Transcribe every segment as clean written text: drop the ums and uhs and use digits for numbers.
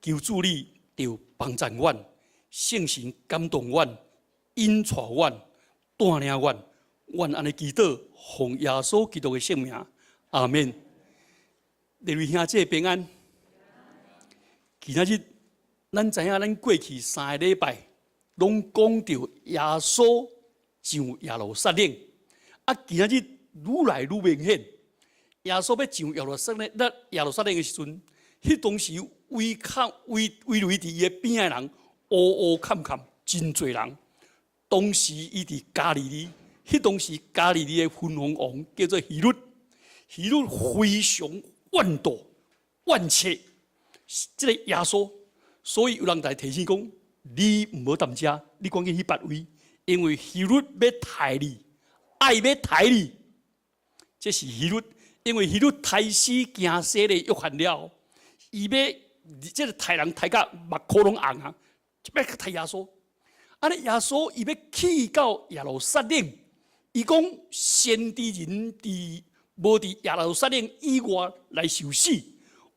求助你就帮助阮，圣神感动阮，引带阮，带领阮，阮安尼祈祷，奉耶稣基督的圣名，阿门。各位兄姐平安。今仔日，咱知影咱过去3个礼拜，拢讲到耶稣上耶路撒冷，今仔日愈来愈明显，耶稣要上耶路撒冷的时阵，迄当时围围伫伊的边的人，乌坎坎，真侪人。当时伊伫加利利，迄当时加利利的分封王叫做希律，希律非常怨妒、怨切这个耶稣，所以有人来提醒讲：你唔好踮遮，你赶紧去别位，因为希律要杀你，爱要杀你。这是希律，因为希律杀死惊死的约翰了，伊要这个杀人杀甲目眶拢红啊，要杀耶稣。安尼耶稣伊要去到耶路撒冷，伊讲先知人无伫耶路撒冷以外来受死。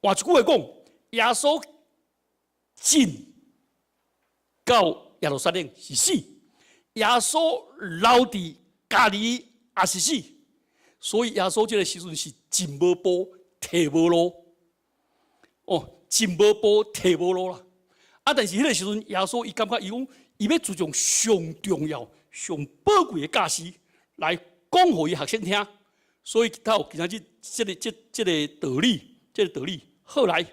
换一句话讲，耶稣进到耶路撒冷是死，耶稣留伫加利利也是死。所以耶稣这个时阵是进无步，退无路。进无步，退无路啦。但是迄个时阵，耶稣伊感觉伊讲，伊要注重上重要、上宝贵的价值来讲互伊学生听。所以他有今仔日这个道理，后来，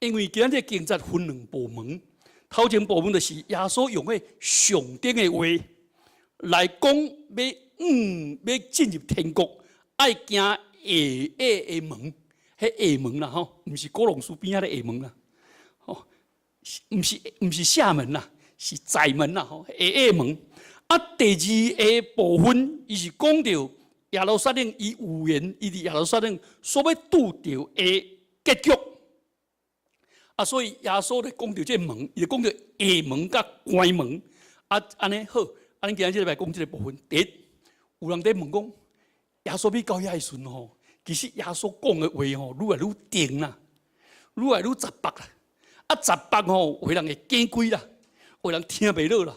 因为今仔日经济分2部门，头前部门就是耶稣用的上顶的话来讲，要进入天国，爱行下的门，迄下门啦吼，毋是古龙树边仔的下门啦，吼，毋是下门啦，是窄门啦吼，下门。第2个部分，伊是讲到耶路撒冷伊预言，伊伫耶路撒冷所要拄着的结局。所以耶稣咧讲到这门，伊就讲到下门甲关门。安尼好，安尼今日来讲这个部分。第一，有人在问讲，耶稣要到遐的时阵吼，其实耶稣讲的话吼，愈来愈定啦，愈来愈直白啦。直白吼，有人会惊鬼啦，有人听袂落啦。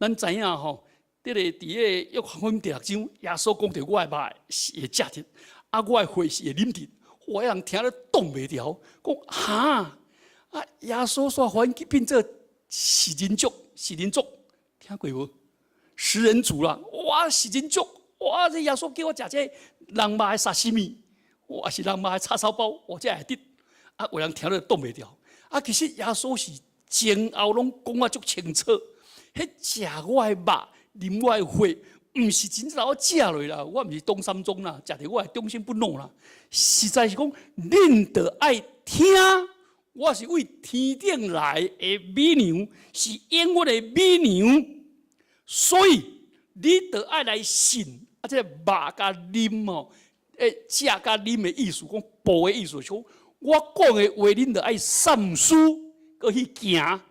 咱知影吼。伫个约翰福音第6章，耶稣讲着我的肉是会食着，我的血是会啉着。我人听了挡袂牢，讲哈耶稣说反变做食人族，听过无？食人族啦，哇食人族，哇这耶稣叫我食这人肉的沙西米，哇是人肉的叉烧包，我才会得。有人听了挡袂牢。其实耶稣是前后拢讲啊足清楚，迄食我的肉。啉我的血，毋是真正我食落啦，我毋是东山中啦，食着我的忠心不怒啦。实在是讲，恁得爱听，我是为天顶来的美娘，是演我的美娘，所以你得爱来信。这肉甲啉哦，食甲啉的意思，讲补的意思，说我讲的话，恁得爱三思，搁去行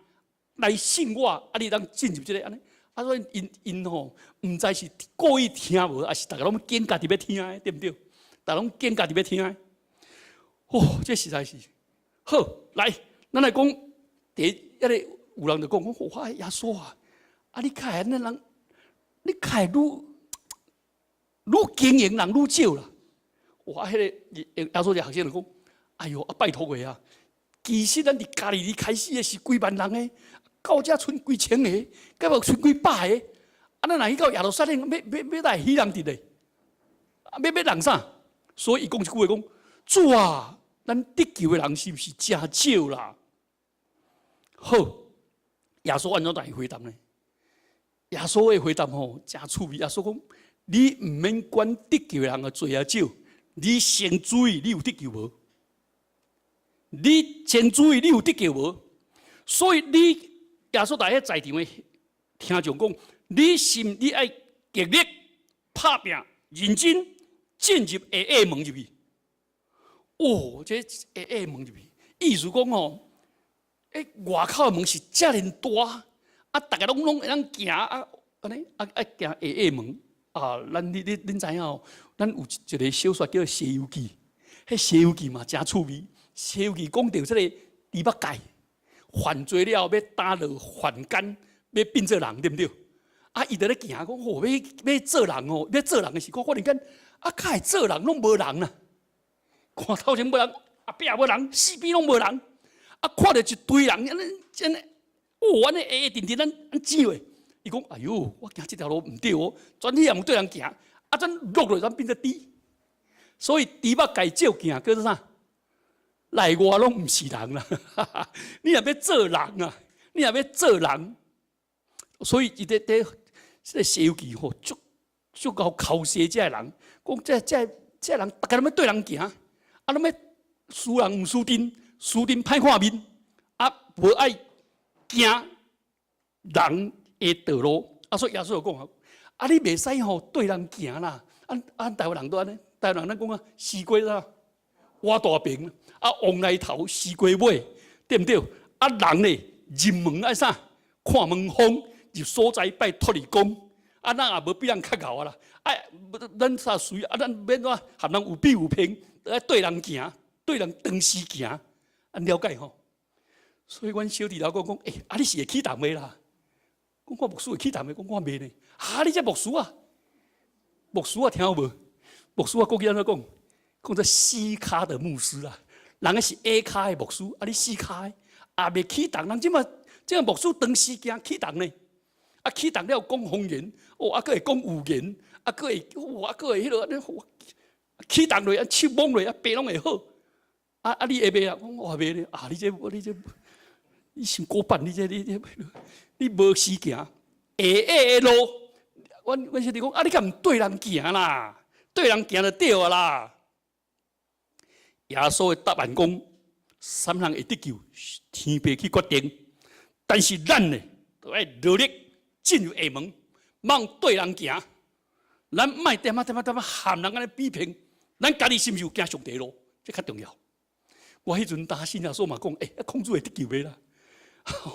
来信我，你当进入这个安尼。所以因吼，毋知是故意听无，还是大家拢见家己要听的，对不对？大家拢见家己要听的。这实在是好。来，咱来讲第一个，有人就讲，哇，耶稣啊，你看那人，你看愈经营人愈少啦。哇，迄个耶稣一个学生就讲，哎哟，拜托个啊，其实咱伫家里开始的是几万人诶。到遮剩几千个，甲无剩几百个，咱若去到耶路撒冷，要来喜人伫咧，要人啥？所以伊讲一句话讲：主啊，咱得救的人是毋是真少啦？好，耶稣安怎来回答呢？耶稣的回答吼真趣味。耶稣讲：你毋免管得救的人的罪啊少，你先注意你有得救无？你先注意你有得救无？所以你。耶稣在迄在场的听众讲，你爱极力拍拼、认真进入下门入去。这下门入去，意思讲吼，外口的门是遮尔大，大家拢会当行安尼行下门。恁知影吼，咱有一个小说叫《西游记》，迄《西游记》嘛真趣味。《西游记》讲到这个猪八戒。犯罪了要打落凡间，要变做人，对不对？啊，伊在咧行，讲哦，要做人哦，要做人的时候，忽然间啊，较会做人拢无人啦。看头前无人，后壁无人，四边拢无人。啊，看到一堆人，安尼，哦，安尼下定定，咱挤诶。伊讲，哎呦，我行这条路唔对哦，转去也唔对人行，啊，转落落咱变得低。所以猪肉该照行，叫做啥？内外拢唔是人啦。你若要做人啊，你若要做人，所以伊在西游记吼，足够考试这人，讲这人，大家拢要对人行，啊，拢要输人唔输阵，输阵歹看面，啊，无爱行人的道路，啊，所以耶稣就讲啊，你袂使吼对人行啦，台湾人都安尼，台湾人咱讲啊，西瓜啦，挖大饼，啊，往来头，西瓜尾，对不对？啊，人呢，入门爱啥？看门风。入所在拜托你讲，啊，咱也无比人较敖啊啦。哎，咱啥水啊？咱免怎含人有比有平，对人行，对人长时行，啊，了解吼。所以阮小弟老公讲，啊，你是会起谈的啦？讲我牧师会起谈的，讲我袂呢。啊，你这牧师啊，牧师啊，听有无？牧师啊，国语安怎讲？讲做四卡的牧师啊，人个是 A 卡的牧师，啊，你四卡的，也袂起谈。人即个牧师长时行起谈呢？啊，起动了讲方言，哦，啊，佫会讲语言，啊，佫会，哇，佫会迄落安尼，起动落啊，手摸落啊，背拢会好。啊，你会袂啊？我袂咧。啊，你伤古板，你无时行，下的路，阮兄弟讲，啊，你敢毋对人行啦？对人行就对啊啦。耶稣的答案讲，三人会得救，天父去决定，但是咱呢，都要努力。进入下门，莫对人行，咱莫点含人安尼比拼，咱家己是毋是有行上帝路？这较重要。我迄阵担心耶稣嘛讲，孔子会得救的啦。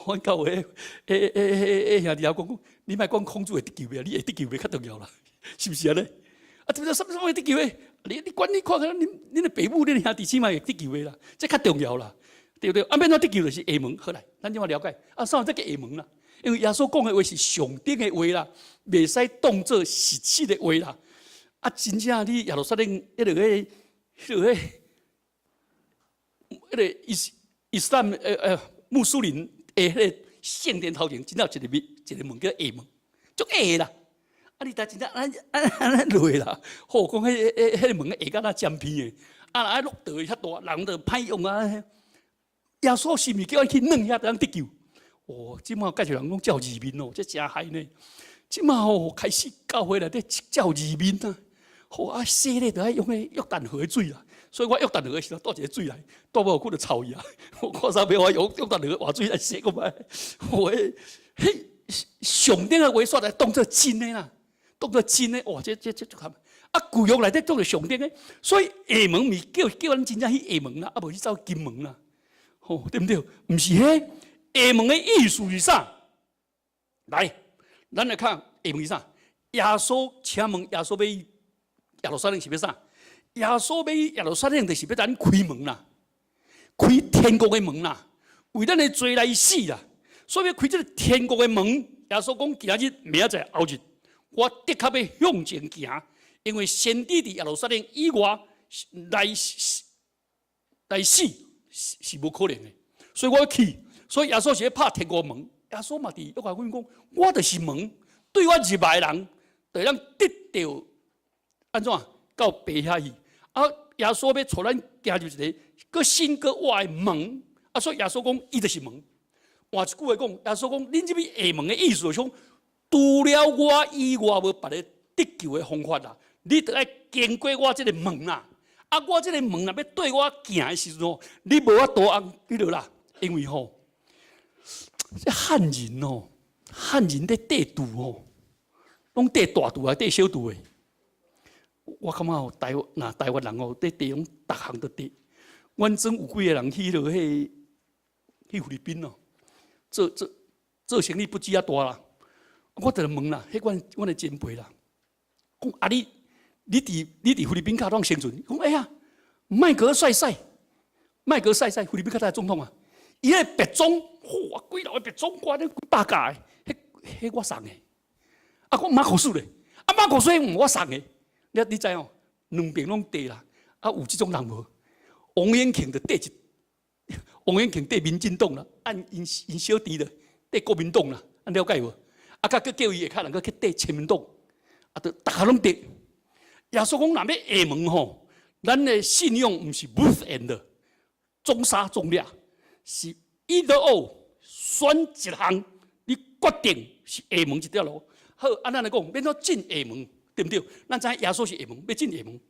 阮教会兄弟也讲，你莫讲孔子会得救的，你会得救的较重要啦，是毋是安尼？啊，对不对？什么会得救的？你管你看看，恁的父母、恁兄弟姊妹会得救的啦，这较重要啦，对不对？啊，免怎得救就是下门，好来，咱怎么了解？啊，啥这个下门啦？因为耶稣讲的话是上顶的话啦，袂使当作实际的话啦。啊，真正你耶路撒冷迄个伊斯兰穆斯林的迄个圣殿头前，真正一个门叫下门，足下啦。啊，你真正安落啦，好讲迄个门下甲那尖片的，啊，爱落道遐大，人就歹用啊。耶稣是毋是叫伊去弄遐当得救？哦，即马介绍人讲教移民哦，这真害呢。即马哦开始教会内底教移民啊，好啊，洗咧就爱用迄约旦河的水啦。所以我约旦河的时候倒一个水来，倒无有臭伊啊。我看啥要我用约旦河活水来洗个摆。迄上顶的话煞来当作真的啦，当作真的哇！这看啊，旧约内底当作上顶的，所以下门咪叫咱真正去下门啦，啊无去走金门啦，吼对不对？毋是迄。下门的意思是啥？来，咱来看下门是啥？耶稣请问耶稣要耶路撒冷是要啥？耶稣要耶路撒冷就是要咱开门啦，开天国的门啦，为咱的罪来死啦。所以要开这个天国的门。耶稣讲：今日、明仔载、后日，我的确要向前行，因为先知伫耶路撒冷以外来死是无可能的，所以我要去。所以耶稣是要拍天国门，耶稣嘛伫约翰福音讲，我就是门，对我入来的人，就让得到安怎到爸遐去。啊，耶稣要带咱行入一个新个活的门，啊，所以耶稣讲，伊就是门。换一句话讲，耶稣讲，恁这边下门的意思就是讲，除了我以外，无别个得救的方法啦。你得要经过我这个门啦。啊，我这个门若要对我行的时阵，你无法度迄落啦，因为吼。这汉人哦，汉人在地图哦，拢地大图啊，地小图的。我感觉哦，台湾人哦，在地方逐项都地。阮真有几个人去落去菲律宾哦，做生意不止啊大啦。我就问啦，迄阮的前辈啦，讲啊你伫菲律宾较啷生存？讲呀，麦格帅，菲律宾较大总统啊。伊个白种哇，几楼别总管，几百架的，迄我送的。啊，我马可斯咧，啊马可斯我送的，你知哦？两边拢地啦，啊有这种人无？王永庆就缀一，王永庆缀民进党啦，按因小弟的缀国民党啦，按了解无？啊，甲佮叫伊下骹人佮去缀亲民党，啊，都大家拢缀。耶稣讲，若要下门吼，咱的信用毋是 both end， 中沙中俩，是 either or， 选一项，你决定是下门一条路。好，按咱来讲，免做进下门，对不对？咱知耶稣是下门，要进下门。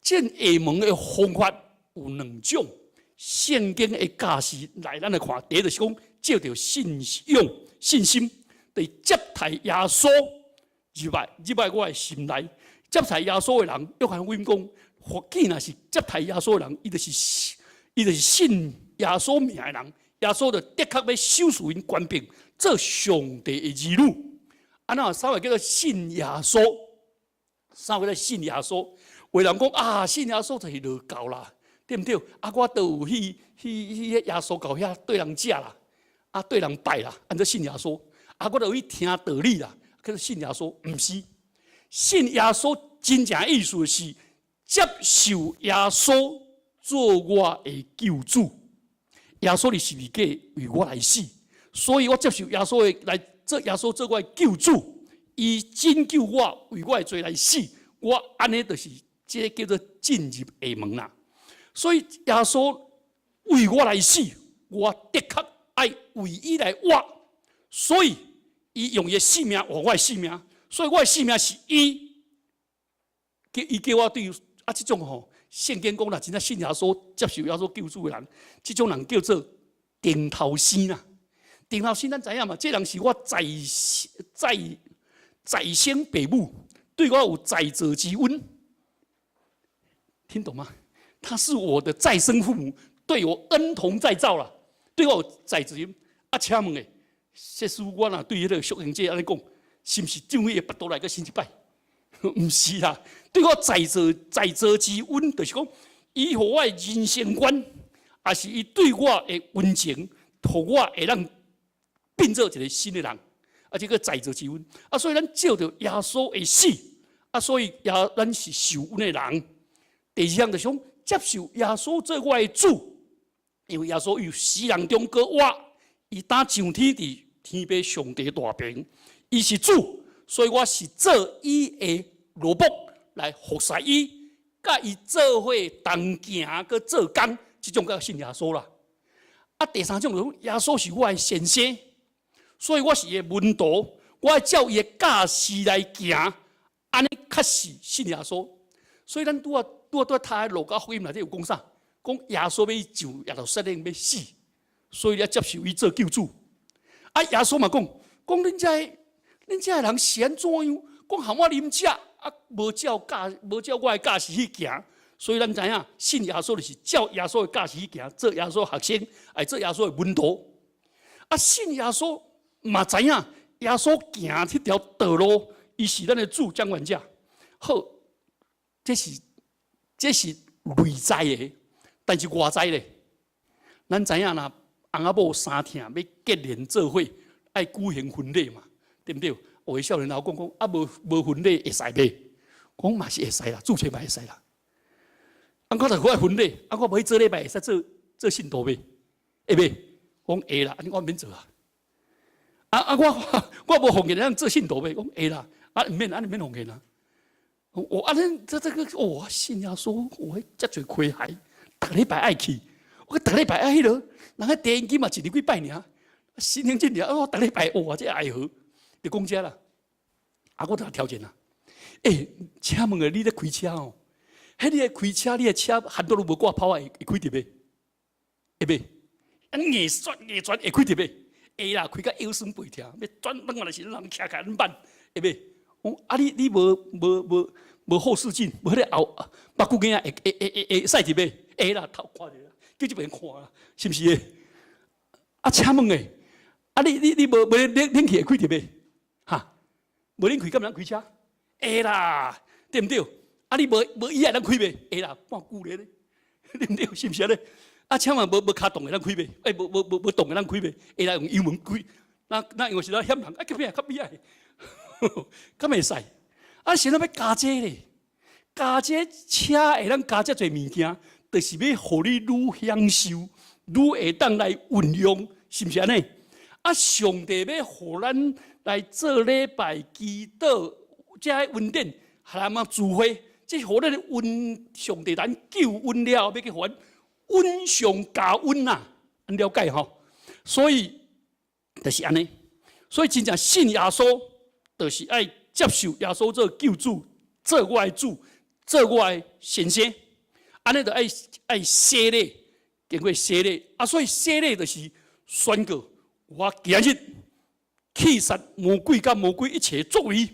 进下门的方法有两种，圣经的教示来咱来看，第一就是讲，借着信心，对接待耶稣入来我的心内。接待耶稣的人，约翰福音讲，或既若是接待耶稣的人，伊就是信耶稣名的人。耶稣就的确要收拾因官兵，做上帝的儿女。啊，那稍微叫做信耶稣，稍微叫信耶稣。有人讲啊，信耶稣就是落教啦，对不对？啊，我都有去耶稣教遐对人食啦，啊对人拜啦，按照信耶稣。啊，我都有去听道理啦，叫做信耶稣，毋是。信耶稣真正意思是接受耶稣做我的救主。耶稣的十字架为我来死，所以我接受耶稣来做耶稣做我的救主，伊拯救我，为我的罪来死。我安尼就是这叫做进入下门啦。所以耶稣为我来死，我的确爱为伊来活，所以伊用伊的性命换我的性命。所以我的性命是伊叫我对啊，这种吼圣经讲啦，真正信耶稣、接受耶稣救主的人，这种人叫做顶头生啦。顶头生咱知影嘛？这人是我在生父母，对我有在泽之恩，听懂吗？他是我的再生父母，对我恩同再造啦，对我有在泽之恩。啊，请问诶，这是我若对迄个属灵者安尼讲。是不是正位的巴肚来个信一拜？唔是啦，对我在座之恩，就是讲，伊互我的人生观，也是伊对我的温情，互我会让变做一个新的人，啊，这个在座之恩。啊，所以咱照着耶稣的死，啊，所以咱是受恩的人。第二项就是讲，接受耶稣做我的主，因为耶稣有死人中过活，伊打上天伫天父上帝大平。伊是主，所以我是做伊的奴仆来服侍伊，甲伊做伙同行，搁做工，这种叫信耶稣啦。啊，第三种就是耶稣是我的先生，所以我是伊的门徒，我要照伊的教示来行，安尼确实信耶稣。所以咱拄啊读路加福音内底有讲啥？讲耶稣要上耶路撒冷要死，所以你要接受伊做救主。啊，耶稣嘛讲恁这人是安怎样？讲含我啉食，啊，无照我的教示去行，所以咱知影信耶稣就是照耶稣的教示去行，做耶稣学生，哎，做耶稣的门徒。啊，信耶稣嘛知影耶稣行迄条道路，伊是咱的主掌权者。好，这是内在的，但是外在咧，咱知影啦，翁仔某三听要结连做伙，爱举行婚礼嘛。对不对？有的少年老讲啊，无婚礼会使袂？讲嘛是会使啦，注册嘛会使啦。啊，我就我婚礼，啊，我无去做礼拜，会使做信徒袂？会袂？讲会啦，安尼我免做啊。我无奉献咱做信徒袂？讲会啦，啊，毋免安尼免奉献啦。我安尼这个我信耶稣，我遮侪亏害，逐礼拜爱去，我逐礼拜爱迄落，人家第一金嘛一日几拜尔，新年进年，我逐礼拜哇，这爱好。就讲遮啦，啊，我有条件啦。请问你咧开车哦？迄你咧开车，你的车handle都无挂抛会开得袂？会袂？啊，硬转会开得袂？会啦，开到腰酸背痛，要转转来是人骑很慢，会袂？啊，你无后视镜，无迄个后目睭镜会使得袂？会啦，头看着啦，叫这边看啦，是不是？啊，请问啊，你无冷气会开得袂？哈，无恁开，敢人开车？会啦，对毋对？啊，你无伊爱人开袂？会啦，半久咧，对毋对？是毋是咧？啊，请问无骹动的咱开袂？无动的咱开袂？会来用油门开？那因为是咱险人，啊，较较厉害，较袂使。啊，现在要加这咧，加这车会当加这侪物件，就是要互你愈享受，愈会当来运用，是毋是安尼？啊，上帝要互咱来做礼拜、祈祷，这恩典，还咱嘛聚会，这互咱恩上帝咱救恩了，要去互咱恩上加恩呐，了解吼？所以就是安尼，所以真正信耶稣，就是爱接受耶稣做救主，做我的主，做我的先生，安尼就爱洗礼，经过洗礼啊，所以洗礼就是宣告。我今日弃杀魔鬼甲魔鬼一切作为，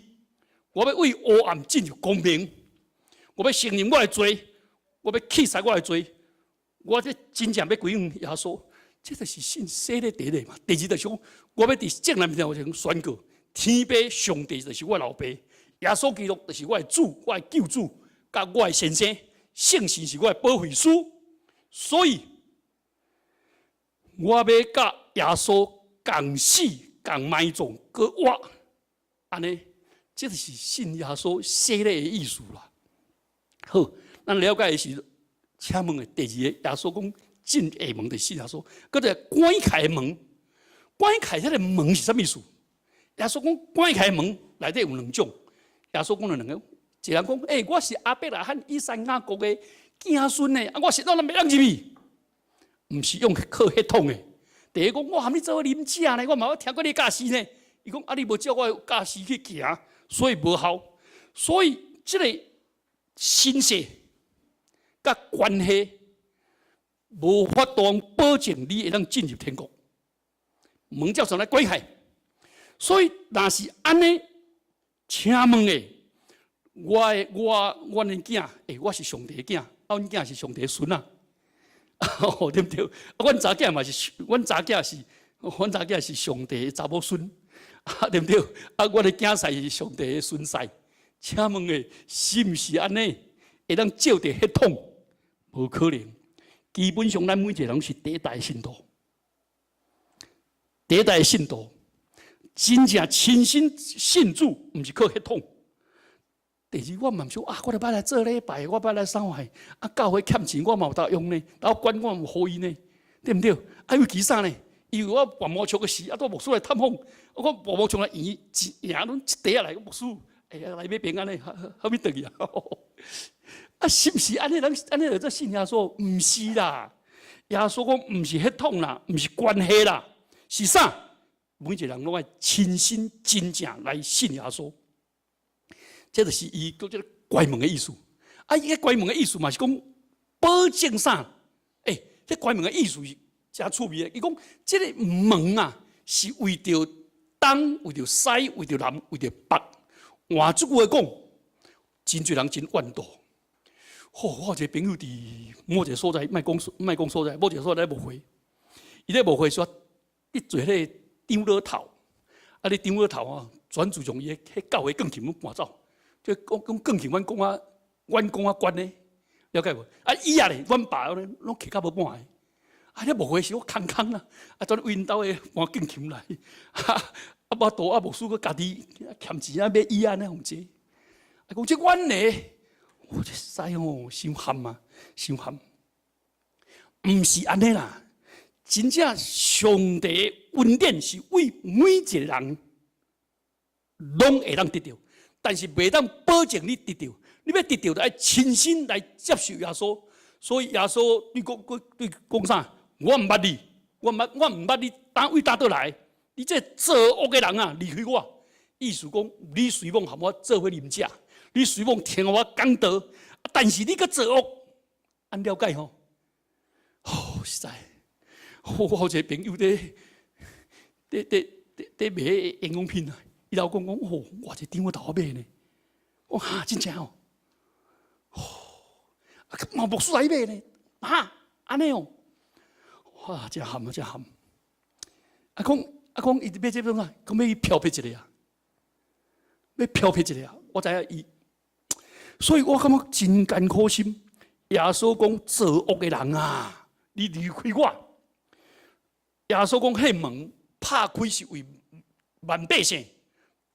我要为黑暗进入光明，我要承认我的罪，我要弃杀我的罪，我这真正要归向耶稣，这就是信洗礼第一嘛。第二就是讲，我要伫正南面前宣告，天父上帝就是我老爸，耶稣基督就是我的主，我的救主，甲我的先生，圣神是我的保惠师，所以我要甲耶稣。共死、共埋葬、搁活，安尼，这就是信耶稣洗礼的意思啦。好，咱了解的是，请问的第二个，耶稣讲进下门的信耶稣，搁个关开门，关开这个门是什么意思？耶稣讲关开门内底有两种，耶稣讲了两个，一人讲，我是亚伯拉罕、以撒、雅各的子孙呢，我是哪能袂当入去？唔是用靠血统的。第一讲，我含你做啉食呢，我嘛有听过你驾驶呢。伊讲你无照我驾驶去行，所以无效。所以这个信息甲关系无法度保证你会当进入天国。门叫上来关开。所以若是安尼，请问诶，我的囝，我是上帝的囝，阮囝是上帝的孙啊。对不对？阮查囝嘛是，阮查囝是上帝的查某孙，对不对？我的囝婿是上帝的孙婿。请问诶，是毋是安尼？会当照着血统？无可能。基本上，咱每一个人是第一代信徒，第一代信徒，真正亲身信主，毋是靠血统。第二，我嘛想我要来做礼拜，我要来送海，教会欠钱，我嘛有得用呢，然后管我有好意呢，对不对？因为其啥呢？因为我拔毛虫的事，都牧师来探访，我拔毛虫来赢拢一地下来，牧师，来要平安呢，后面等去是不是安尼？安尼就做信耶稣？唔是啦，耶稣讲唔是血统啦，唔是关系啦，是啥？每一个人拢爱亲身真正来信耶稣。这就是伊个这个关门的意思。伊个关门的意思嘛是讲保证啥？这关门的意思是真趣味的。伊讲这个门啊，是为着东、为着西、为着南、为着北。换句话讲，真侪人真怨妒。我有一个朋友伫某一个所在，莫讲所在，某一个所在牧会。伊咧牧会说，一做迄个张老头，你张老头啊，全自从伊迄教会钢琴搬走。就讲钢琴，阮讲啊关呢，了解无？伊咧，阮爸咧，拢骑较无半个。你牧会时我空空啦，跩为因兜诶搬钢琴来，无多牧师佮家己欠钱买椅安尼互坐。讲这阮咧，我这使伤寒啊，伤寒。毋是安尼啦，真正上帝恩典是为每一个人拢会当得到。但是袂当保证你得到，你要得到就要亲身来接受耶稣。所以耶稣你讲啥？我唔捌你，我唔捌你，为倒来？你这作恶的人啊，离开我！意思讲，你随便和我做伙啉食，你随便听我讲道，但是你个作恶，按了解吼？实在，我有一个朋友在卖营养品啊。伊老公讲，我这张我头买呢，真正嘛牧师来买呢，安尼真咸啊，真咸。讲，伊买这种啊，讲要漂撇一个啊，要漂撇一个啊，我知影伊，所以我感觉真艰苦心。耶稣讲，作恶的人啊，你离开我。耶稣讲：迄门拍开是为万百姓，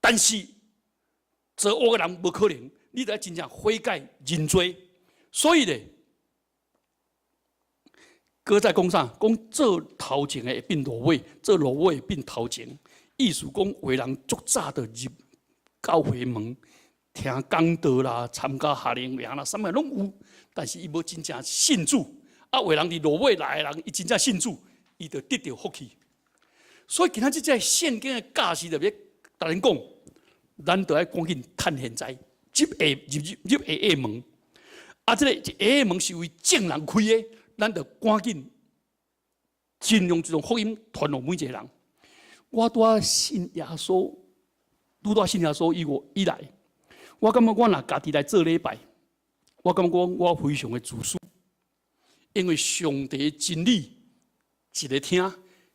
但是做恶的人无可能。你得真正悔改认罪。所以咧，搁再讲啥？讲做头前的会变芦苇，做芦苇会变头前。意思讲，有的人足早就入教会门，听讲道啦，参加夏令营啦，啥物拢有，但是伊无真正信主。啊，有的人伫芦苇来的人，伊真正信主，伊就得到福气。所以今仔日这圣经的教示就要逐人讲，咱都要赶紧趁现在入下门。啊，这个下门是为正人开的，咱就赶紧尽量这种福音传给每一个人。我拄信耶稣，拄信耶稣以来，我感觉我若家己来做礼拜，我感觉我非常的自私，因为上帝的真理，一个听，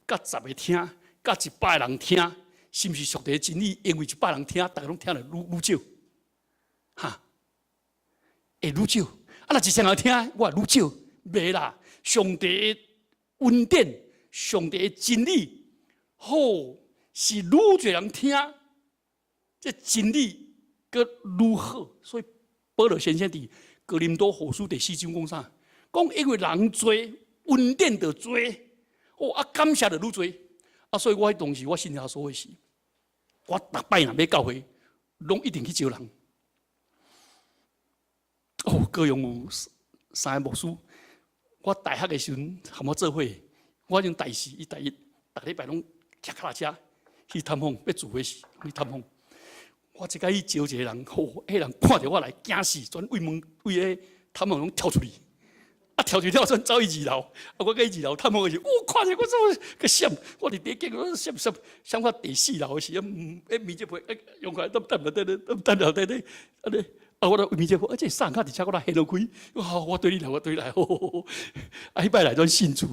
甲10个听，甲100个人听，是毋是上帝的真理？因为100个人听，大家拢听得愈少，哈，会愈少。啊，若1000人听，我愈少，袂啦。上帝的恩典，上帝的真理。好，是愈多人听，这真理阁愈好。所以保罗先生伫哥林多后书第4章讲啥？讲因为人多，恩典就多，哦啊感谢就愈多。啊，所以我迄当时我信耶稣的时，我逐摆若要教会，拢一定去招人。哦，高雄有3个牧师，我大学的时阵和我做伙，我用大4，伊大1，逐礼拜拢。骑脚踏车去探访，要住的时去探访。我一摆去招一个人，迄人看到我来，惊死，全为迄探访拢跳出去，啊跳转走去2楼，啊我去2楼探访的时候，看着我怎么个闪，我伫第几个闪到第4楼的时候，面这陪，用过来等了，安尼。啊！我面这这送卡伫车，我来下落开。我对你来，啊！迄摆来转信主，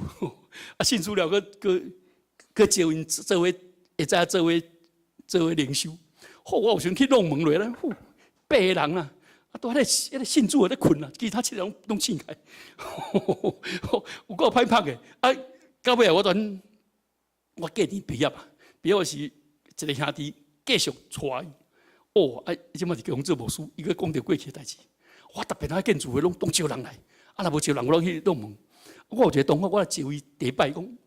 啊信主了，佮招因做位，会知做位领袖。好，我有时去弄门落来，8个人啊，啊，都迄个信主在困啊，其他7个人拢醒开。有够歹拍的，啊，到尾我过年毕业啊，毕业是一个兄弟继续带。哦，啊，即马是叫我做牧师，伊个讲着过去的代志。我特别爱建筑的拢招人来，啊，若无招人，我去弄门。我有一个同学，我招伊第一摆讲。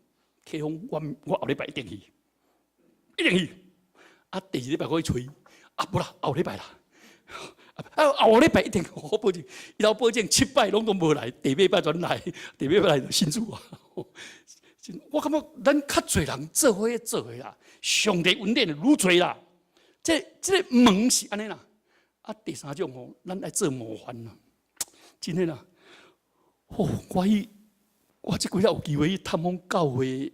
启峰，我后礼拜一定去，啊，第2礼拜我去催，啊，无啦，后礼拜啦，啊，后礼拜一定，我保证，伊老保证7摆拢都无来，第8摆转来，第8摆来就信主啊。我感觉咱较侪人做伙啦，上帝恩典就愈多啦。这个门是安尼啦，啊，第3种吼，咱来做模范啦，真诶啦，哦，我即几日有机会去探访教会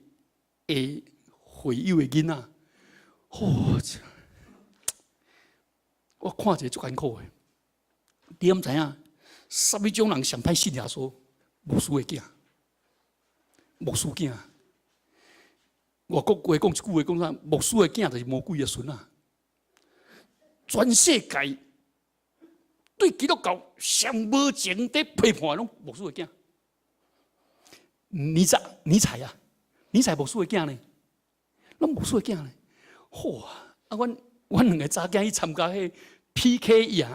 的会友的囡仔，我看者足艰苦的。你毋知影，什么种人上歹信耶稣？牧师的囝，牧师囝。外国话讲一句话，讲啥？牧师的囝就是魔鬼的孙啊！全世界对基督教上无情在批判拢牧师的囝。尼采啊，尼采牧师的囝呢？咱牧师的囝呢？好啊！啊，阮2个查囝去参加迄 PK 赢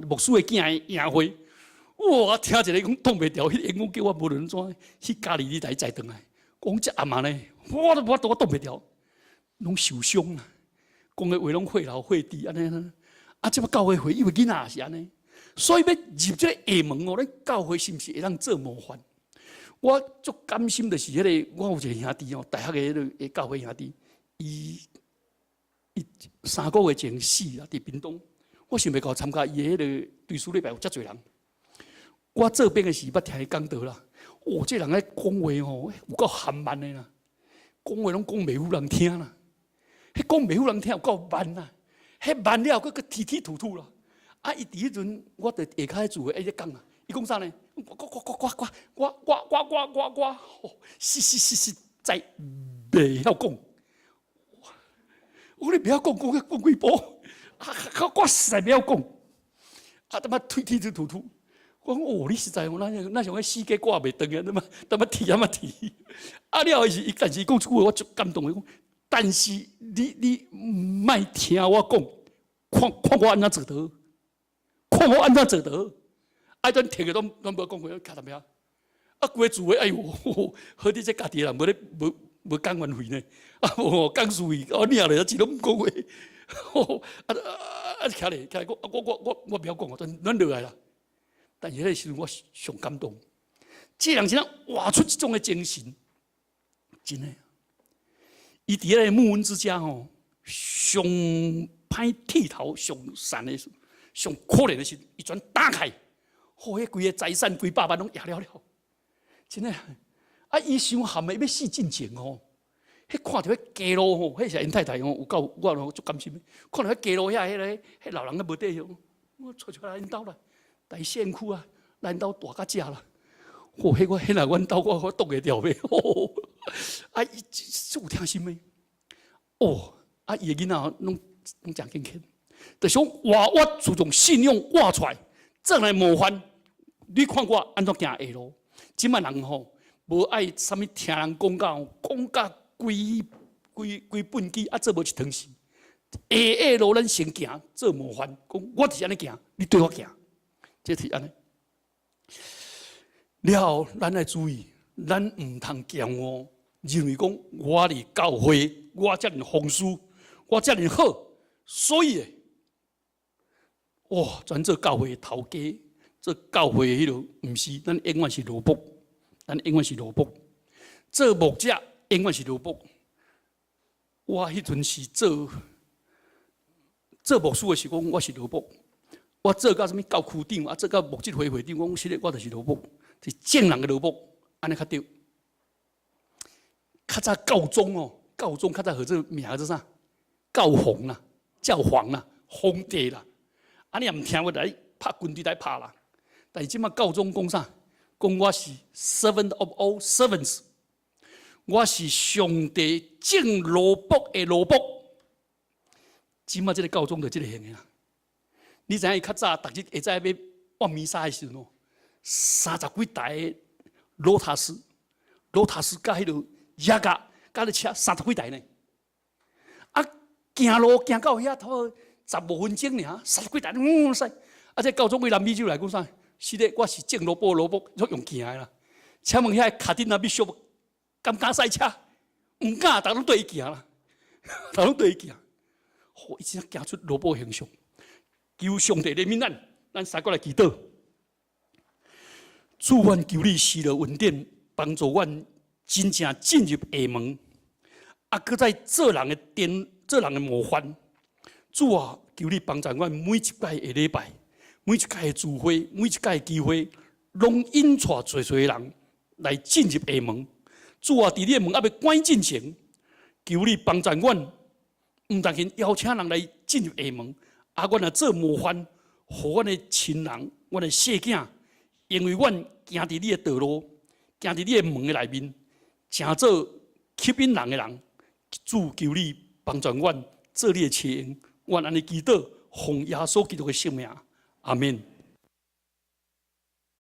牧师的囝的赢会，哇！听一个讲挡袂牢，迄英语叫我无论怎去家里来载转来，讲这阿妈呢，我挡袂牢，拢受伤啊！讲的话拢血流血滴安尼，啊！即要教会因为囡仔也是安尼，所以要入这个下门哦，咱教会是毋是会当做模范？我足甘心，就是迄个，我有一个兄弟哦，大学的迄个教会兄弟，伊3个月前死啦，伫屏东。我想要到参加伊的迄个对书礼拜，有遮侪人。我这边的时捌听伊讲道啦，哦，这人咧讲话哦，有够含慢的啦，讲话拢讲袂有人听啦，迄讲袂有人听有够慢啦，迄慢了佫提吐吐啦。啊，伊伫迄阵，我伫下骹住的，伊咧讲啊，伊讲啥呢？我，是，在袂晓讲。我咧袂晓讲几步，啊，我实在袂晓讲。啊，他妈推吐吐，我讲哦，你实在哦，那像个死鸡挂袂断啊，那么提啊嘛提。啊了是，但是讲一句话，我足感动的讲，但是你莫听我讲，看我安怎做得，看我安怎做得。啊，咱听个拢无讲过，卡淡咩？啊，规个自诶，哎呦，好伫这家己人无讲完费呢。啊，无讲事费，我领来一拢毋讲话。徛咧，我不要讲，咱落来啦。但是迄个时阵，我上感动，这人真活出这种的精神，真诶。伊伫个木恩之家吼，上歹剃头、上善的、上可怜的时，伊全打开，迄规个财产、几百万拢压了了，真诶。啊，伊伤含的要死进前吼，迄看到迄街路吼，迄是因太太吼，有够我足甘心的。看到迄街路遐迄老人咧无底吼，我找来因兜啦。大县区啊，咱兜大甲食啦。迄来阮兜我挡会掉袂。啊，伊有听心的。啊，伊个囡仔拢诚健康，就想活我自从信用活出来，这来模范。你看我安怎行下路？即摆人吼，无爱啥物听人讲甲规本机啊，做无一汤匙。下路咱先行做模范，讲我是安尼行，你对我行。这是安尼，了后咱要注意，咱唔通骄傲，认为讲我伫教会，我遮尔丰富，我遮尔好，所以全做教会头家，做教会迄落，唔是，咱永远是萝卜，咱永远是萝卜，做牧者永远是萝卜。我迄阵是做牧师的时候，我是萝卜。我做到什么教区长，啊，做到牧职会会长，我实在我就是萝卜，是正人的萝卜，安尼较对。较早教宗哦，教宗较早号做名叫啥？教皇啦，教皇啦，皇帝啦。啊，你也唔听我来拍军队来拍啦。但是即马教宗讲啥？讲我是 servant of all servants， 我是上帝正萝卜的萝卜。即马这个教宗就这个形象。你知影伊较早，逐日下早要望弥撒的时阵哦，30几台罗塔斯甲迄落雅甲甲咧车30几台呢。啊，行路行到遐头15分钟尔，30几台，使。啊，这教宗为南美洲来讲啥？是咧，我是种萝卜，用行的啦。请问遐卡丁那必须敢赛车？唔敢，逐拢对伊行啦，逐拢对伊行。伊真行出萝卜形象。求上帝怜悯咱三个来祈祷。主，阮求你施了恩典，帮助阮真正进入下门，啊，搁在做人的模范。主啊，求你帮助阮每一届的礼拜，每一届的聚会，每一届的机会，拢引带侪人来进入下门。主啊，伫你的门还未关进前，求你帮助阮，唔但仅邀请人来进入下门。啊，阮也做模范，互阮的亲人、阮的细囝，因为阮行伫你的道路，行伫你的门的内面，诚做吸引人的人。主求你帮助阮做你的车，阮安尼祈祷，奉耶稣基督的圣名，阿门。